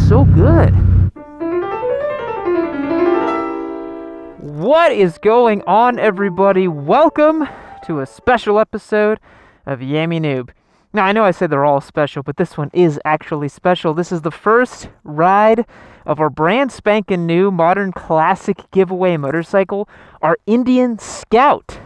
so good. What is going on, everybody? Welcome to a special episode of Yammie Noob. Now, I know I said they're all special, but this one is actually special. This is the first ride of our brand spanking new modern classic giveaway motorcycle, our Indian Scout.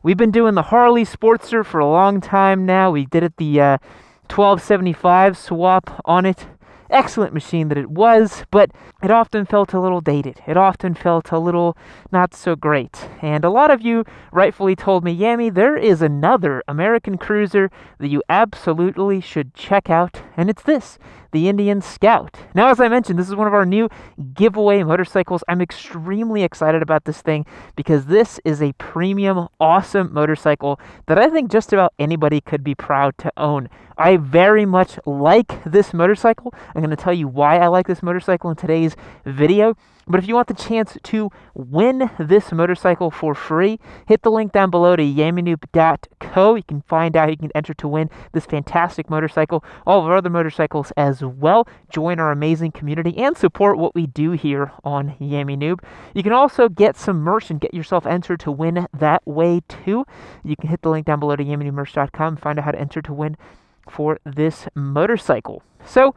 We've been doing the Harley Sportster for a long time now. We did it the 1275 swap on it. Excellent machine that it was, but it often felt a little dated. It often felt a little not so great. And a lot of you rightfully told me, Yammie, there is another American cruiser that you absolutely should check out, and it's this, the Indian Scout. Now, as I mentioned, this is one of our new giveaway motorcycles. I'm extremely excited about this thing because this is a premium, awesome motorcycle that I think just about anybody could be proud to own. I very much like this motorcycle. I'm going to tell you why I like this motorcycle in today's video. But if you want the chance to win this motorcycle for free, hit the link down below to yammienoob.co. You can find out, you can enter to win this fantastic motorcycle, all of our other motorcycles as well. Join our amazing community and support what we do here on Yammie Noob. You can also get some merch and get yourself entered to win that way too. You can hit the link down below to yammienoobmerch.com and find out how to enter to win for this motorcycle. So,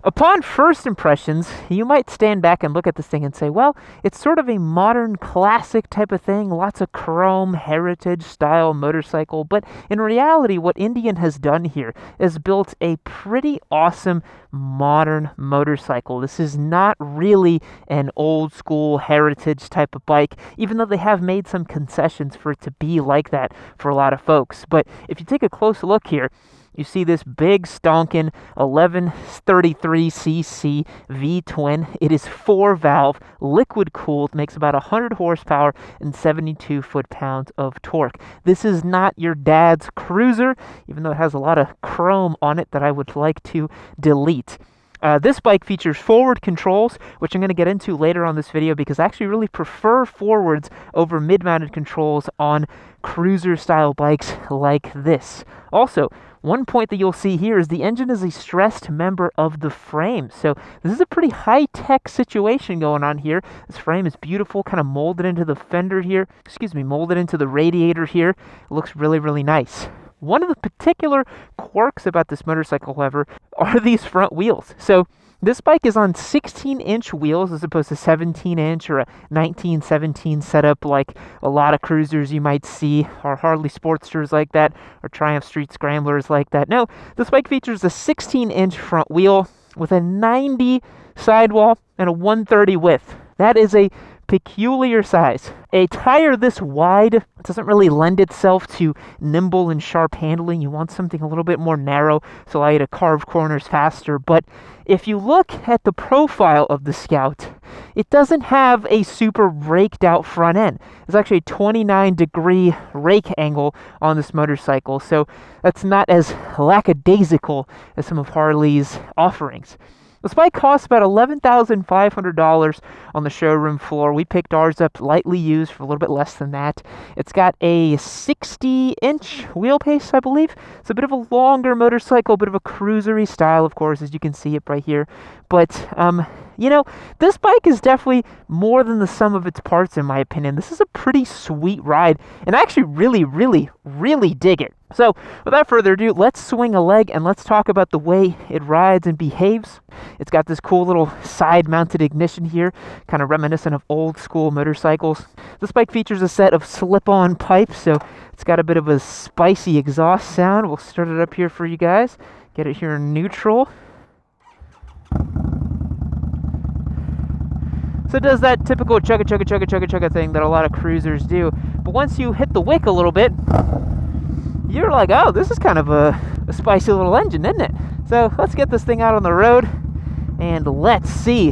upon first impressions, you might stand back and look at this thing and say, well, it's sort of a modern classic type of thing, lots of chrome, heritage style motorcycle, but in reality, what Indian has done here is built a pretty awesome modern motorcycle. This is not really an old school heritage type of bike, even though they have made some concessions for it to be like that for a lot of folks. But if you take a close look here, you see this big stonkin' 1133cc V-twin. It is 4-valve, liquid cooled, makes about 100 horsepower and 72 foot-pounds of torque. This is not your dad's cruiser, even though it has a lot of chrome on it that I would like to delete. This bike features forward controls, which I'm going to get into later on this video because I actually really prefer forwards over mid-mounted controls on cruiser-style bikes like this. Also, one point that you'll see here is the engine is a stressed member of the frame. So this is a pretty high-tech situation going on here. This frame is beautiful, kind of molded into the fender here. Molded into the radiator here. It looks really, really nice. One of the particular quirks about this motorcycle, however, are these front wheels. So this bike is on 16-inch wheels as opposed to 17-inch or a 1917 setup like a lot of cruisers you might see, or Harley Sportsters like that, or Triumph Street Scramblers like that. No, this bike features a 16-inch front wheel with a 90 sidewall and a 130 width. That is a peculiar size. A tire this wide doesn't really lend itself to nimble and sharp handling. You want something a little bit more narrow to allow you to carve corners faster. But if you look at the profile of the Scout, it doesn't have a super raked out front end. There's actually a 29-degree rake angle on this motorcycle, so that's not as lackadaisical as some of Harley's offerings. This bike costs about $11,500 on the showroom floor. We picked ours up lightly used for a little bit less than that. It's got a 60-inch wheelbase, I believe. It's a bit of a longer motorcycle, a bit of a cruisery style, of course, as you can see it right here. But, you know, this bike is definitely more than the sum of its parts, in my opinion. This is a pretty sweet ride, and I actually really, really, really dig it. So, without further ado, let's swing a leg and let's talk about the way it rides and behaves. It's got this cool little side-mounted ignition here, kind of reminiscent of old-school motorcycles. This bike features a set of slip-on pipes, so it's got a bit of a spicy exhaust sound. We'll start it up here for you guys. Get it here in neutral. So it does that typical chugga thing that a lot of cruisers do. But once you hit the wick a little bit, you're like, oh, this is kind of a spicy little engine, isn't it? So let's get this thing out on the road and let's see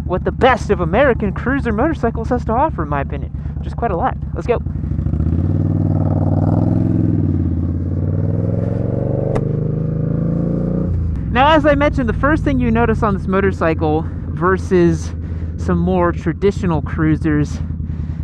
what the best of American cruiser motorcycles has to offer, in my opinion, which is quite a lot. Let's go. Now, as I mentioned, the first thing you notice on this motorcycle versus some more traditional cruisers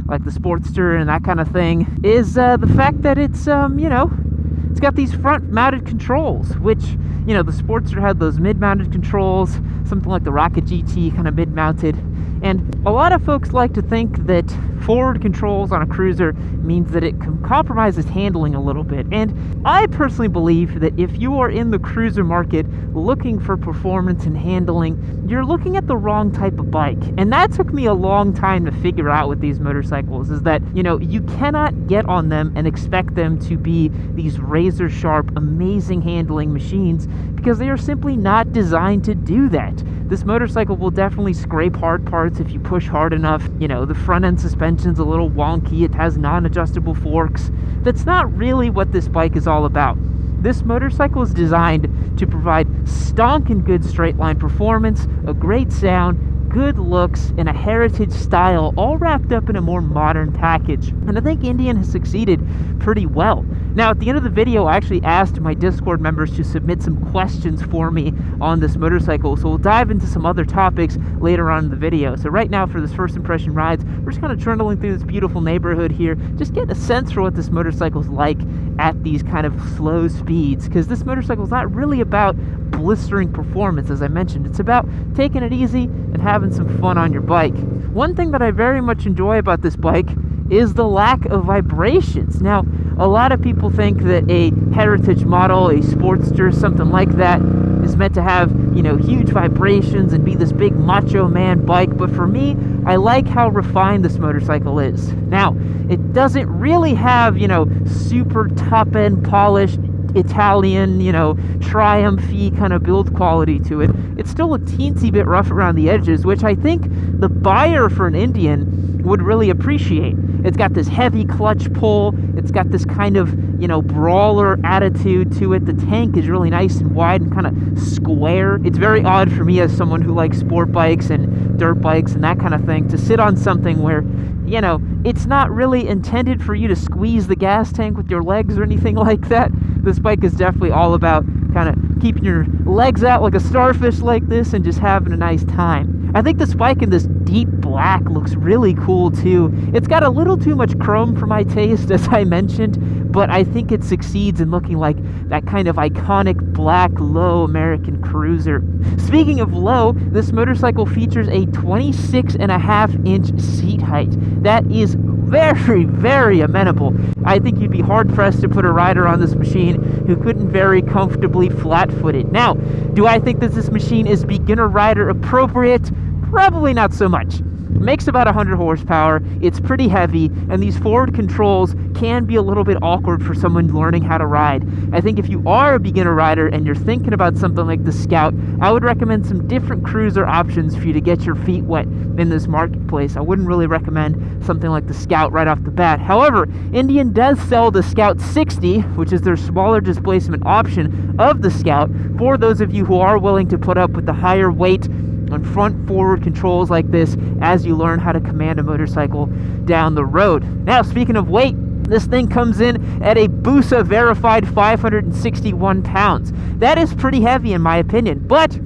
like the Sportster and that kind of thing is the fact that it's, it's got these front-mounted controls, which, the Sportster had those mid-mounted controls. something like the Rocket GT, kind of mid-mounted. And a lot of folks like to think that forward controls on a cruiser means that it compromises handling a little bit. And I personally believe that if you are in the cruiser market looking for performance and handling, you're looking at the wrong type of bike. And that took me a long time to figure out with these motorcycles, is that, you know, you cannot get on them and expect them to be these razor sharp, amazing handling machines, because they are simply not designed to do that. This motorcycle will definitely scrape hard parts if you push hard enough. You know, the front end suspension's a little wonky. It has non-adjustable forks. That's not really what this bike is all about. This motorcycle is designed to provide stonking good straight line performance, a great sound, good looks, and a heritage style, all wrapped up in a more modern package. And I think Indian has succeeded pretty well. Now, at the end of the video, I actually asked my Discord members to submit some questions for me on this motorcycle, so we'll dive into some other topics later on in the video. So right now, for this first impression rides, we're just kind of trundling through this beautiful neighborhood here, just getting a sense for what this motorcycle's like at these kind of slow speeds, because this motorcycle is not really about blistering performance, as I mentioned. It's about taking it easy and having some fun on your bike. One thing that I very much enjoy about this bike is the lack of vibrations. Now, a lot of people think that a heritage model, a Sportster, something like that, is meant to have, you know, huge vibrations and be this big macho man bike, but for me, I like how refined this motorcycle is. Now, it doesn't really have, you know, super top-end polished Italian, you know, Triumph-y kind of build quality to it. It's still a teensy bit rough around the edges, which I think the buyer for an Indian would really appreciate. It's got this heavy clutch pull. It's got this kind of, you know, brawler attitude to it. The tank is really nice and wide and kind of square. It's very odd for me, as someone who likes sport bikes and dirt bikes and that kind of thing, to sit on something where, you know, it's not really intended for you to squeeze the gas tank with your legs or anything like that. This bike is definitely all about kind of keeping your legs out like a starfish like this and just having a nice time. I think this bike in this deep black looks really cool too. It's got a little too much chrome for my taste, as I mentioned, but I think it succeeds in looking like that kind of iconic black low American cruiser. Speaking of low, this motorcycle features a 26.5-inch seat height. That is very, very amenable. I think you'd be hard-pressed to put a rider on this machine who couldn't very comfortably flat-foot. Now, do I think that this machine is beginner rider appropriate? Probably not so much. It makes about 100 horsepower, it's pretty heavy, and these forward controls can be a little bit awkward for someone learning how to ride. I think if you are a beginner rider and you're thinking about something like the Scout, I would recommend some different cruiser options for you to get your feet wet in this marketplace. I wouldn't really recommend something like the Scout right off the bat. However, Indian does sell the Scout 60, which is their smaller displacement option of the Scout, for those of you who are willing to put up with the higher weight on front forward controls like this as you learn how to command a motorcycle down the road. Now, speaking of weight, this thing comes in at a Busa verified 561 pounds. That is pretty heavy in my opinion, but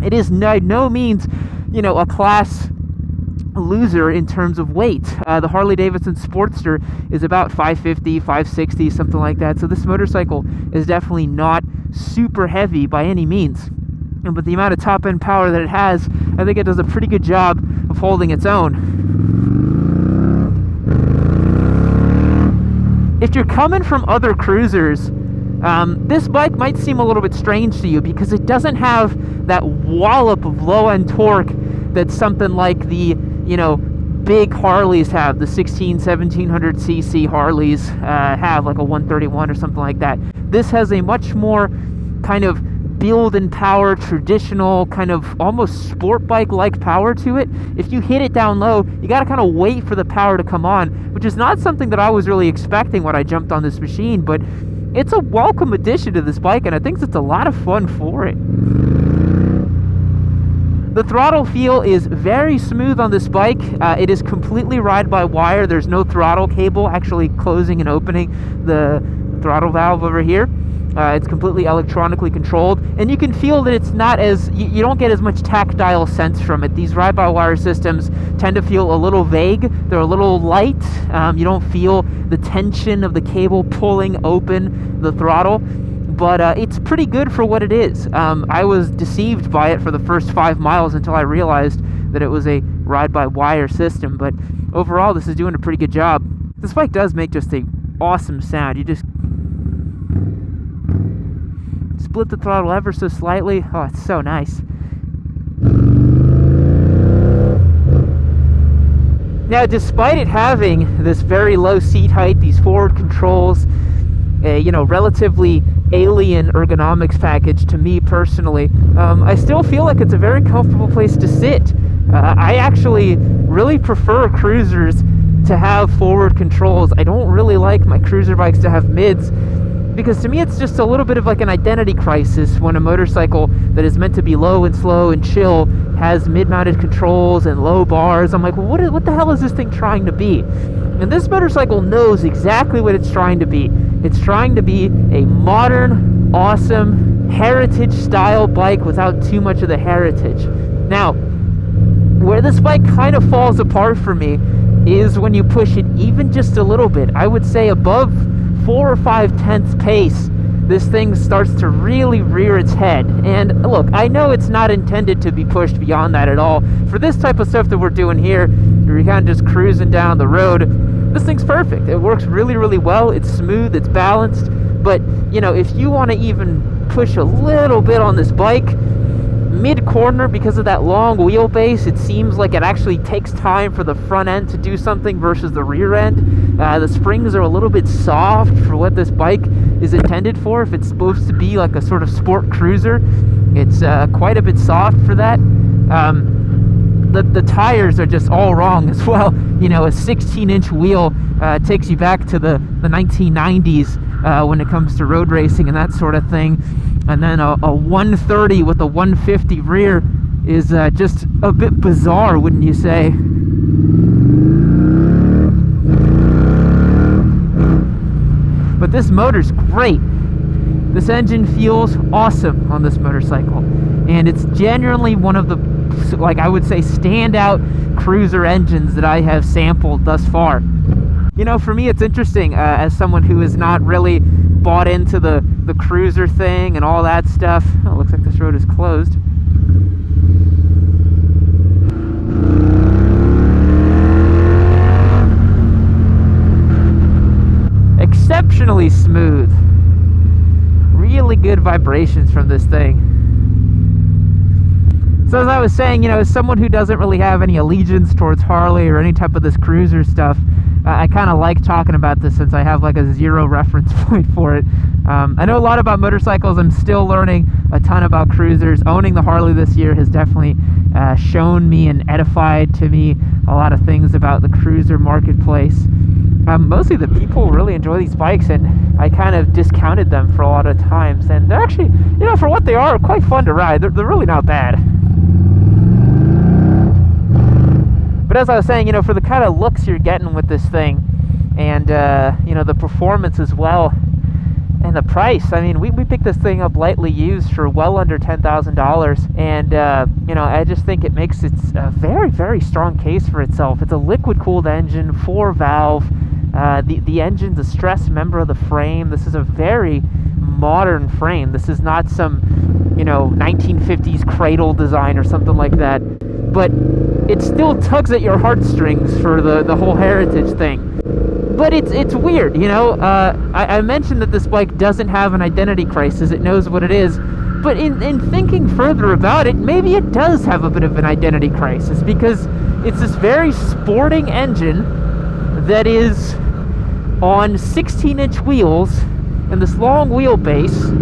it is by no means, you know, a class loser in terms of weight. The Harley-Davidson Sportster is about 550, 560, something like that. So this motorcycle is definitely not super heavy by any means. And with the amount of top-end power that it has, I think it does a pretty good job of holding its own. If you're coming from other cruisers, this bike might seem a little bit strange to you because it doesn't have that wallop of low-end torque that something like the, you know, big Harleys have. The 1700cc Harleys have, like a 131 or something like that. This has a much more kind of build and power, traditional kind of almost sport bike like power to it. If you hit it down low, you got to kind of wait for the power to come on, which is not something that I was really expecting when I jumped on this machine, but it's a welcome addition to this bike, and I think it's a lot of fun for it. The throttle feel is very smooth on this bike. It is completely ride-by-wire. There's no throttle cable actually closing and opening the throttle valve over here. It's completely electronically controlled, and you can feel that it's not as, you don't get as much tactile sense from it. These ride-by-wire systems tend to feel a little vague. They're a little light. You don't feel the tension of the cable pulling open the throttle. but it's pretty good for what it is. I was deceived by it for the first 5 miles until I realized that it was a ride-by-wire system, but overall this is doing a pretty good job. This bike does make just a awesome sound. You just split the throttle ever so slightly. Oh, it's so nice. Now, despite it having this very low seat height, these forward controls, relatively alien ergonomics package to me personally, I still feel like it's a very comfortable place to sit. I actually really prefer cruisers to have forward controls. I don't really like my cruiser bikes to have mids, because to me it's just a little bit of like an identity crisis when a motorcycle that is meant to be low and slow and chill has mid-mounted controls and low bars. I'm like, well, what the hell is this thing trying to be? And this motorcycle knows exactly what it's trying to be. It's trying to be a modern, awesome, heritage-style bike without too much of the heritage. Now, where this bike kind of falls apart for me is when you push it even just a little bit. I would say above 4 or 5 tenths pace, this thing starts to really rear its head. And look, I know it's not intended to be pushed beyond that at all. For this type of stuff that we're doing here, you're kind of just cruising down the road, this thing's perfect. It works really, really well. It's smooth, it's balanced. But, if you want to even push a little bit on this bike, mid-corner, because of that long wheelbase, it seems like it actually takes time for the front end to do something versus the rear end. The springs are a little bit soft for what this bike is intended for. If it's supposed to be like a sort of sport cruiser, it's quite a bit soft for that. The tires are just all wrong as well. A 16-inch wheel takes you back to the 1990s when it comes to road racing and that sort of thing. And then a 130 with a 150 rear is just a bit bizarre, wouldn't you say? But this motor's great. This engine feels awesome on this motorcycle. And it's genuinely one of the, I would say, standout cruiser engines that I have sampled thus far. For me, it's interesting, as someone who is not really bought into the cruiser thing and all that stuff. Oh, it looks like this road is closed. Exceptionally smooth. Really good vibrations from this thing. So as I was saying, as someone who doesn't really have any allegiance towards Harley or any type of this cruiser stuff, I kind of like talking about this since I have like a zero reference point for it. I know a lot about motorcycles. I'm still learning a ton about cruisers. Owning the Harley this year has definitely shown me and edified to me a lot of things about the cruiser marketplace. Mostly the people really enjoy these bikes, and I kind of discounted them for a lot of times. And they're actually, for what they are, quite fun to ride. They're really not bad. But as I was saying, for the kind of looks you're getting with this thing, and the performance as well, and the price. I mean, we picked this thing up lightly used for well under $10,000, and I just think it makes it a very, very strong case for itself. It's a liquid-cooled engine, 4-valve. The engine's a stressed member of the frame. This is a very modern frame. This is not some 1950s cradle design or something like that. But it still tugs at your heartstrings for the whole heritage thing. But it's weird, I mentioned that this bike doesn't have an identity crisis. It knows what it is. But in thinking further about it, maybe it does have a bit of an identity crisis, because it's this very sporting engine that is on 16-inch wheels and this long wheelbase.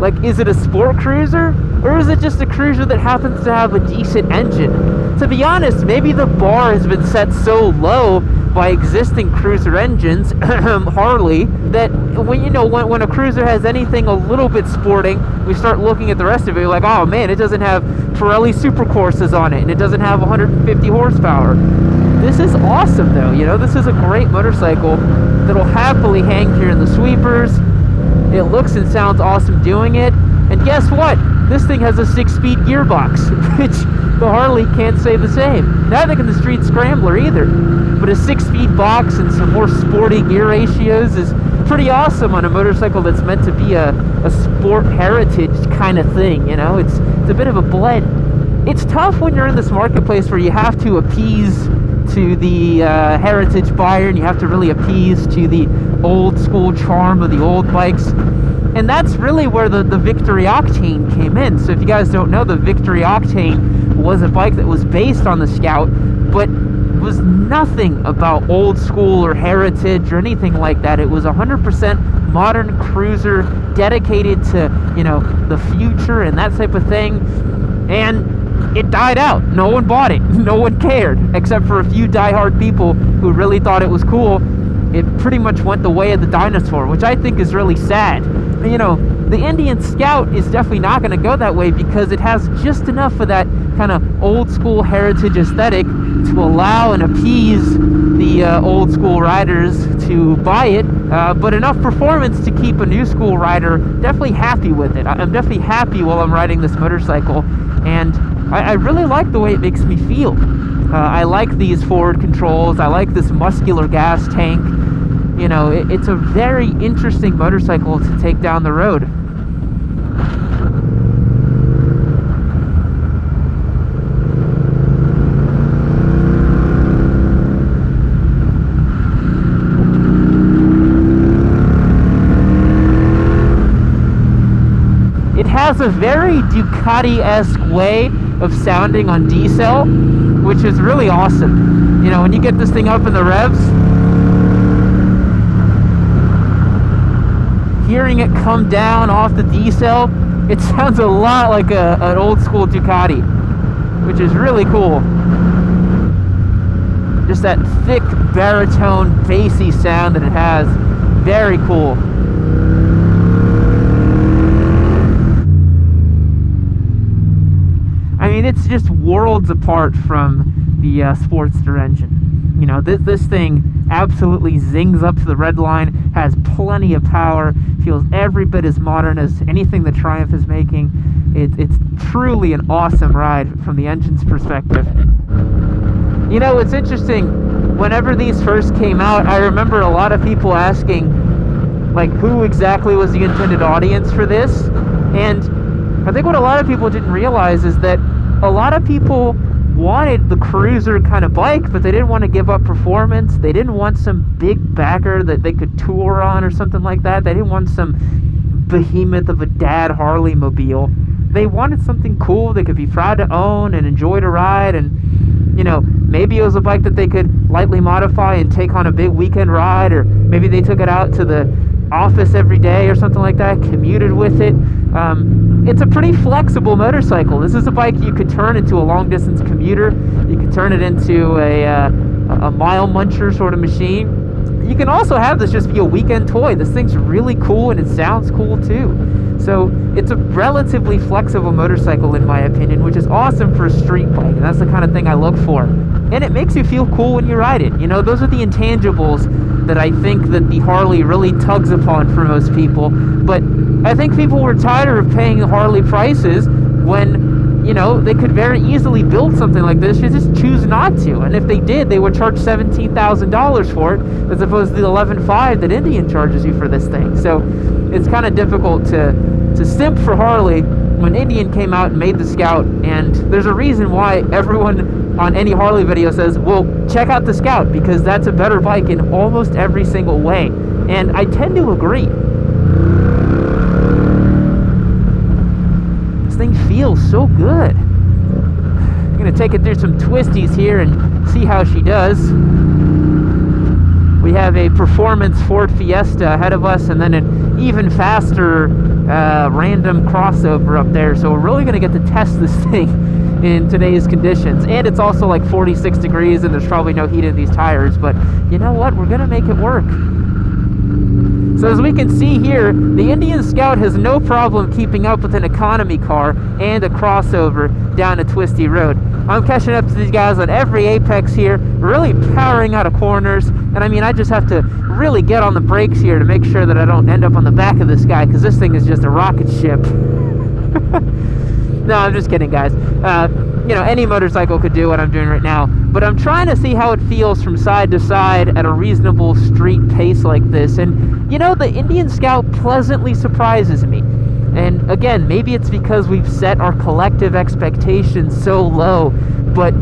Like, is it a sport cruiser? Or is it just a cruiser that happens to have a decent engine? To be honest, maybe the bar has been set so low by existing cruiser engines, Harley, that when a cruiser has anything a little bit sporting, we start looking at the rest of it, like, oh man, it doesn't have Pirelli Supercourses on it, and it doesn't have 150 horsepower. This is awesome though, this is a great motorcycle that'll happily hang here in the sweepers. It looks and sounds awesome doing it. And guess what? This thing has a 6-speed gearbox, which the Harley can't say the same. Neither can the Street Scrambler either. But a 6-speed box and some more sporty gear ratios is pretty awesome on a motorcycle that's meant to be a sport heritage kind of thing, you know? It's a bit of a blend. It's tough when you're in this marketplace where you have to appease to the heritage buyer, and you have to really appease to the old school charm of the old bikes. And that's really where the Victory Octane came in. So if you guys don't know, the Victory Octane was a bike that was based on the Scout, but was nothing about old school or heritage or anything like that. It was 100% modern cruiser dedicated to, you know, the future and that type of thing. And it died out. No one bought it. No one cared, except for a few diehard people who really thought it was cool. It pretty much went the way of the dinosaur, which I think is really sad. You know, the Indian Scout is definitely not going to go that way because it has just enough of that kind of old school heritage aesthetic to allow and appease the old school riders to buy it, but enough performance to keep a new school rider definitely happy with it. I'm definitely happy while I'm riding this motorcycle, and I really like the way it makes me feel. I like these forward controls. I like this muscular gas tank. You know, it's a very interesting motorcycle to take down the road. It has a very Ducati-esque way of sounding on D-cell, which is really awesome. You know, when you get this thing up in the revs, hearing it come down off the D-cell, it sounds a lot like an old school Ducati, which is really cool. Just that thick baritone bassy sound that it has, very cool. I mean, it's just worlds apart from the Sportster engine. You know, this thing absolutely zings up to the red line, has plenty of power, feels every bit as modern as anything the Triumph is making. It's truly an awesome ride from the engine's perspective. You know, it's interesting, whenever these first came out, I remember a lot of people asking, like, who exactly was the intended audience for this? And I think what a lot of people didn't realize is that a lot of people wanted the cruiser kind of bike, but they didn't want to give up performance. They didn't want some big backer that they could tour on or something like that. They didn't want some behemoth of a dad Harley mobile. They wanted something cool they could be proud to own and enjoy to ride, and, you know, maybe it was a bike that they could lightly modify and take on a big weekend ride, or maybe they took it out to the office every day or something like that, commuted with it. It's a pretty flexible motorcycle. This is a bike you could turn into a long distance commuter. You could turn it into a mile muncher sort of machine. You can also have this just be a weekend toy. This thing's really cool and it sounds cool too. So it's a relatively flexible motorcycle in my opinion, which is awesome for a street bike, and that's the kind of thing I look for. And it makes you feel cool when you ride it. You know, those are the intangibles that I think that the Harley really tugs upon for most people. But I think people were tired of paying Harley prices when, you know, they could very easily build something like this. You just choose not to. And if they did, they would charge $17,000 for it, as opposed to the $11,500 that Indian charges you for this thing. So it's kind of difficult to simp for Harley when Indian came out and made the Scout. And there's a reason why everyone on any Harley video says, well, check out the Scout, because that's a better bike in almost every single way. And I tend to agree. This thing feels so good. I'm gonna take it through some twisties here and see how she does. We have a performance Ford Fiesta ahead of us, and then an even faster random crossover up there. So we're really gonna get to test this thing in today's conditions. And it's also like 46 degrees and there's probably no heat in these tires, but you know what, we're gonna make it work. So as we can see here, the Indian Scout has no problem keeping up with an economy car and a crossover down a twisty road. I'm catching up to these guys on every apex here, really powering out of corners, and I mean, I just have to really get on the brakes here to make sure that I don't end up on the back of this guy, because this thing is just a rocket ship. No, I'm just kidding, guys. You know, any motorcycle could do what I'm doing right now, but I'm trying to see how it feels from side to side at a reasonable street pace like this. And, you know, the Indian Scout pleasantly surprises me. And again, maybe it's because we've set our collective expectations so low, but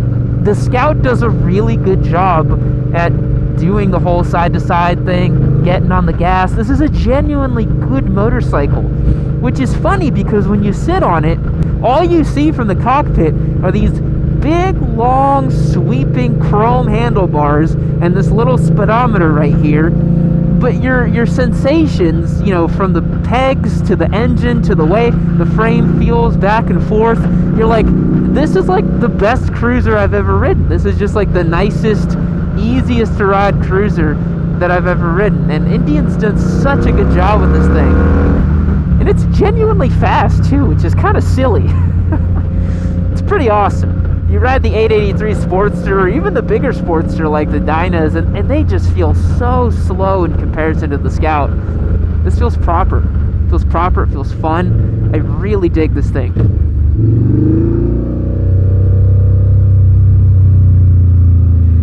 the Scout does a really good job at doing the whole side-to-side thing, getting on the gas. This is a genuinely good motorcycle, which is funny because when you sit on it, all you see from the cockpit are these big, long, sweeping chrome handlebars and this little speedometer right here. But your sensations, you know, from the pegs to the engine to the way the frame feels back and forth, you're like, this is like the best cruiser I've ever ridden. This is just like the nicest, easiest to ride cruiser that I've ever ridden. And Indian's done such a good job with this thing. And it's genuinely fast too, which is kind of silly. It's pretty awesome. You ride the 883 Sportster or even the bigger Sportster like the Dynas, and they just feel so slow in comparison to the Scout. This feels proper. It feels proper, it feels fun. I really dig this thing.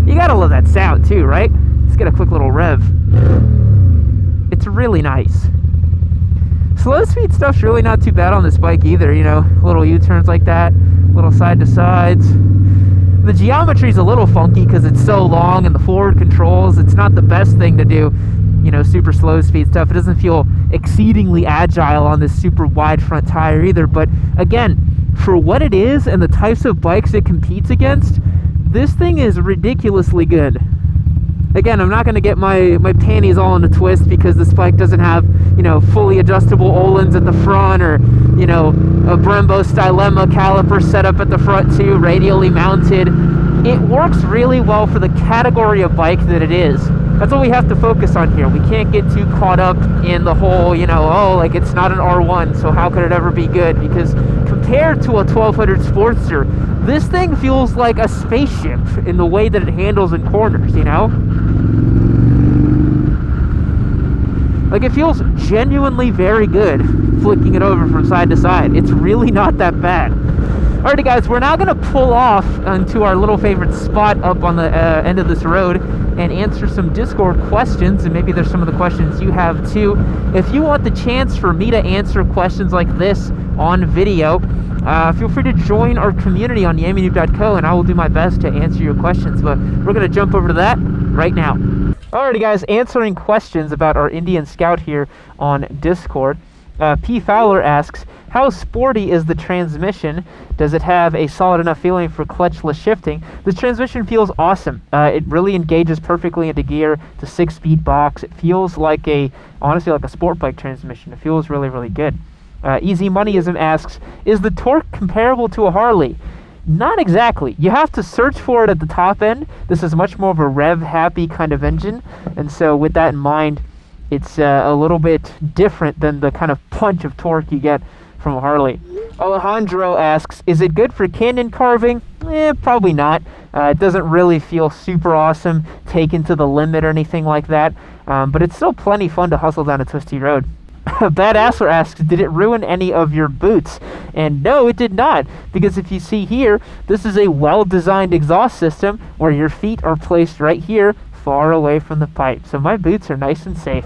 You gotta love that sound too, right? Let's get a quick little rev. It's really nice. Slow speed stuff's really not too bad on this bike either, you know, little U-turns like that, little side to sides. The geometry's a little funky because it's so long and the forward controls, it's not the best thing to do, you know, super slow speed stuff. It doesn't feel exceedingly agile on this super wide front tire either, but again, for what it is and the types of bikes it competes against, this thing is ridiculously good. Again, I'm not going to get my panties all in a twist because this bike doesn't have, you know, fully adjustable Öhlins at the front or, you know, a Brembo Stylema caliper set up at the front too, radially mounted. It works really well for the category of bike that it is. That's what we have to focus on here. We can't get too caught up in the whole, you know, oh, like it's not an R1, so how could it ever be good? Because compared to a 1200 Sportster, this thing feels like a spaceship in the way that it handles in corners, you know? Like, it feels genuinely very good flicking it over from side to side. It's really not that bad. Alrighty guys, we're now going to pull off onto our little favorite spot up on the end of this road and answer some Discord questions, and maybe there's some of the questions you have too. If you want the chance for me to answer questions like this on video, feel free to join our community on yammie.co and I will do my best to answer your questions, but we're going to jump over to that right now. Alrighty guys, answering questions about our Indian Scout here on Discord. P. Fowler asks, how sporty is the transmission? Does it have a solid enough feeling for clutchless shifting? This transmission feels awesome. It really engages perfectly into gear. It's a 6-speed box. It feels like honestly like a sport bike transmission. It feels really, really good. Easy Moneyism asks, is the torque comparable to a Harley? Not exactly. You have to search for it at the top end. This is much more of a rev-happy kind of engine, and so with that in mind, it's a little bit different than the kind of punch of torque you get from a Harley. Alejandro asks, is it good for canyon carving? Probably not. It doesn't really feel super awesome, taken to the limit or anything like that, but it's still plenty fun to hustle down a twisty road. Badasser asks, did it ruin any of your boots? And no, it did not, because if you see here, this is a well-designed exhaust system where your feet are placed right here, far away from the pipe. So my boots are nice and safe.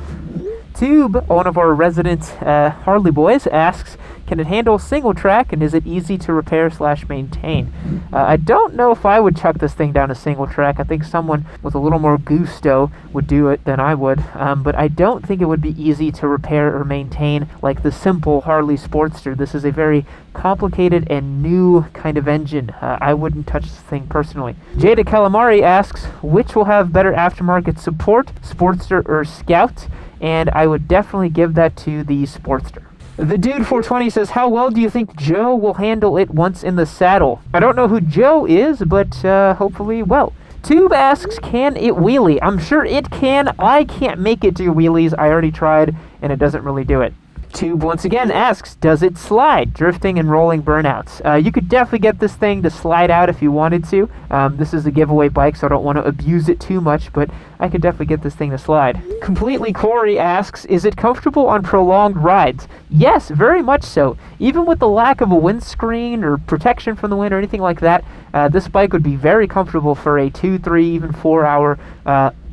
Tube, one of our resident Harley boys, asks, can it handle single track and is it easy to repair / maintain? I don't know if I would chuck this thing down a single track. I think someone with a little more gusto would do it than I would, but I don't think it would be easy to repair or maintain like the simple Harley Sportster. This is a very complicated and new kind of engine. I wouldn't touch this thing personally. Jada Calamari asks, which will have better aftermarket support, Sportster or Scout? And I would definitely give that to the Sportster. The Dude 420 says, how well do you think Joe will handle it once in the saddle? I don't know who Joe is, but hopefully well. Tube asks, can it wheelie? I'm sure it can. I can't make it do wheelies. I already tried, and it doesn't really do it. Tube once again asks, does it slide? Drifting and rolling burnouts. You could definitely get this thing to slide out if you wanted to. This is a giveaway bike, so I don't want to abuse it too much, but I could definitely get this thing to slide. Completely Corey asks, is it comfortable on prolonged rides? Yes, very much so. Even with the lack of a windscreen or protection from the wind or anything like that, this bike would be very comfortable for a 2, 3, even 4 hour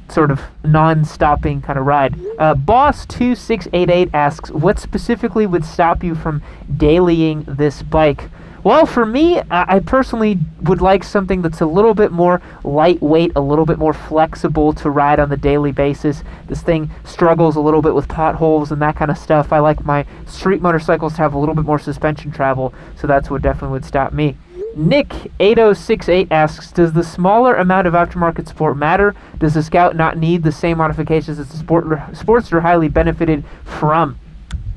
sort of non-stopping kind of ride. Boss2688 asks, what specifically would stop you from dailying this bike? Well, for me, I personally would like something that's a little bit more lightweight, a little bit more flexible to ride on the daily basis. This thing struggles a little bit with potholes and that kind of stuff. I like my street motorcycles to have a little bit more suspension travel, so that's what definitely would stop me. Nick8068 asks, does the smaller amount of aftermarket support matter? Does the Scout not need the same modifications as the Sportster highly benefited from?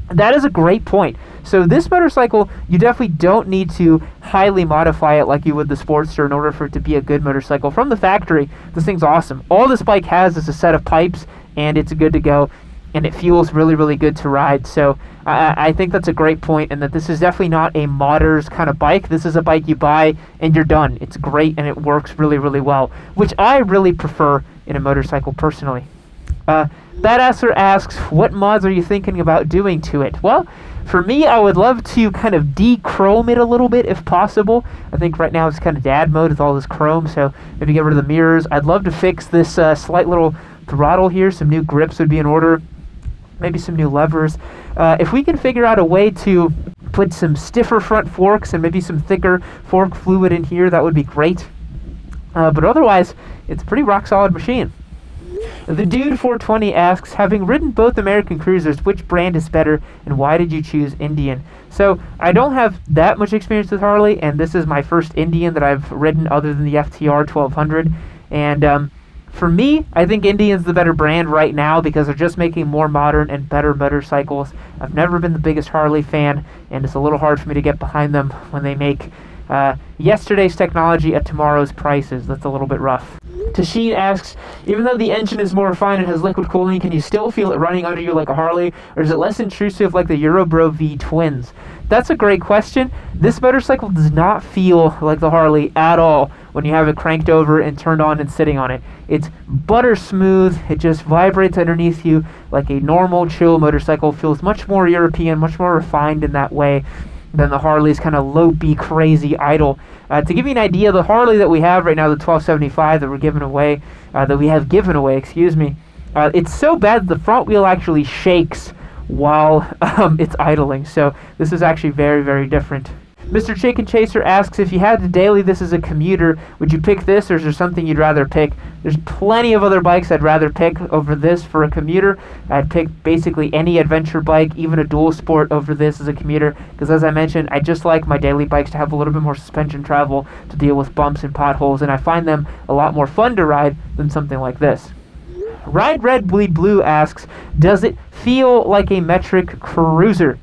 That is a great point. So this motorcycle, you definitely don't need to highly modify it like you would the Sportster in order for it to be a good motorcycle. From the factory, this thing's awesome. All this bike has is a set of pipes, and it's good to go. And it feels really, really good to ride. So I think that's a great point, and that this is definitely not a modders kind of bike. This is a bike you buy and you're done. It's great and it works really, really well, which I really prefer in a motorcycle personally. Badasser asks, what mods are you thinking about doing to it? Well, for me, I would love to kind of de-chrome it a little bit if possible. I think right now it's kind of dad mode with all this chrome, so maybe get rid of the mirrors. I'd love to fix this slight little throttle here. Some new grips would be in order. Maybe some new levers. If we can figure out a way to put some stiffer front forks and maybe some thicker fork fluid in here, that would be great. But otherwise, it's a pretty rock solid machine. The Dude 420 asks, having ridden both American cruisers, which brand is better and why did you choose Indian? So I don't have that much experience with Harley, and this is my first Indian that I've ridden other than the FTR 1200. And for me, I think Indian's the better brand right now because they're just making more modern and better motorcycles. I've never been the biggest Harley fan, and it's a little hard for me to get behind them when they make yesterday's technology at tomorrow's prices. That's a little bit rough. Tashin asks, even though the engine is more refined and has liquid cooling, can you still feel it running under you like a Harley, or is it less intrusive like the Eurobro V twins? That's a great question. This motorcycle does not feel like the Harley at all when you have it cranked over and turned on and sitting on it. It's butter smooth. It just vibrates underneath you like a normal, chill motorcycle. Feels much more European, much more refined in that way than the Harley's kind of lopey, crazy idle. To give you an idea, the Harley that we have right now, the 1275 that we have given away, it's so bad that the front wheel actually shakes while it's idling. So this is actually very, very different. Mr. Chicken Chaser asks, if you had to daily this as a commuter, would you pick this, or is there something you'd rather pick? There's plenty of other bikes I'd rather pick over this for a commuter. I'd pick basically any adventure bike, even a dual sport, over this as a commuter, because as I mentioned, I just like my daily bikes to have a little bit more suspension travel to deal with bumps and potholes, and I find them a lot more fun to ride than something like this. Ride Red Bleed Blue asks, does it feel like a metric cruiser?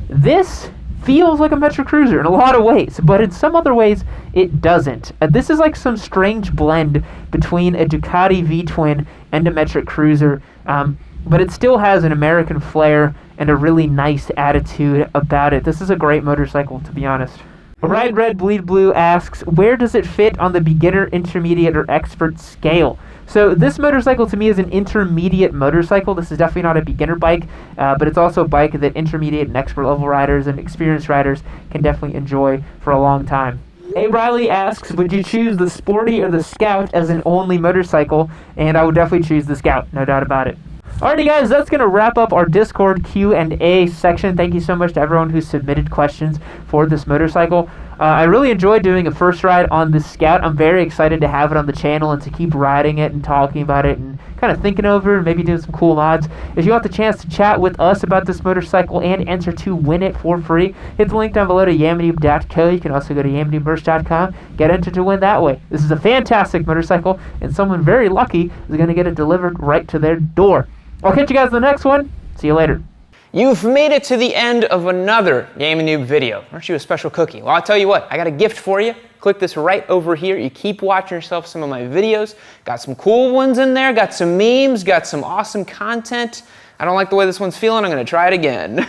This feels like a metric cruiser in a lot of ways, but in some other ways it doesn't. This is like some strange blend between a Ducati V-twin and a metric cruiser, but it still has an American flair and a really nice attitude about it. This is a great motorcycle, to be honest. Ride Red Bleed Blue asks, where does it fit on the beginner, intermediate, or expert scale? So this motorcycle to me is an intermediate motorcycle. This is definitely not a beginner bike, but it's also a bike that intermediate and expert level riders and experienced riders can definitely enjoy for a long time. A. Riley asks, would you choose the Sporty or the Scout as an only motorcycle? And I would definitely choose the Scout, no doubt about it. Alrighty guys, that's going to wrap up our Discord Q&A section. Thank you so much to everyone who submitted questions for this motorcycle. I really enjoyed doing a first ride on this Scout. I'm very excited to have it on the channel and to keep riding it and talking about it and kind of thinking over and maybe doing some cool mods. If you want the chance to chat with us about this motorcycle and enter to win it for free, hit the link down below to yammie.co. You can also go to yammiemerch.com, get entered to win that way. This is a fantastic motorcycle, and someone very lucky is going to get it delivered right to their door. I'll catch you guys in the next one. See you later. You've made it to the end of another Yammie Noob video. Aren't you a special cookie? Well, I'll tell you what, I got a gift for you. Click this right over here. You keep watching yourself some of my videos. Got some cool ones in there, got some memes, got some awesome content. I don't like the way this one's feeling. I'm gonna try it again.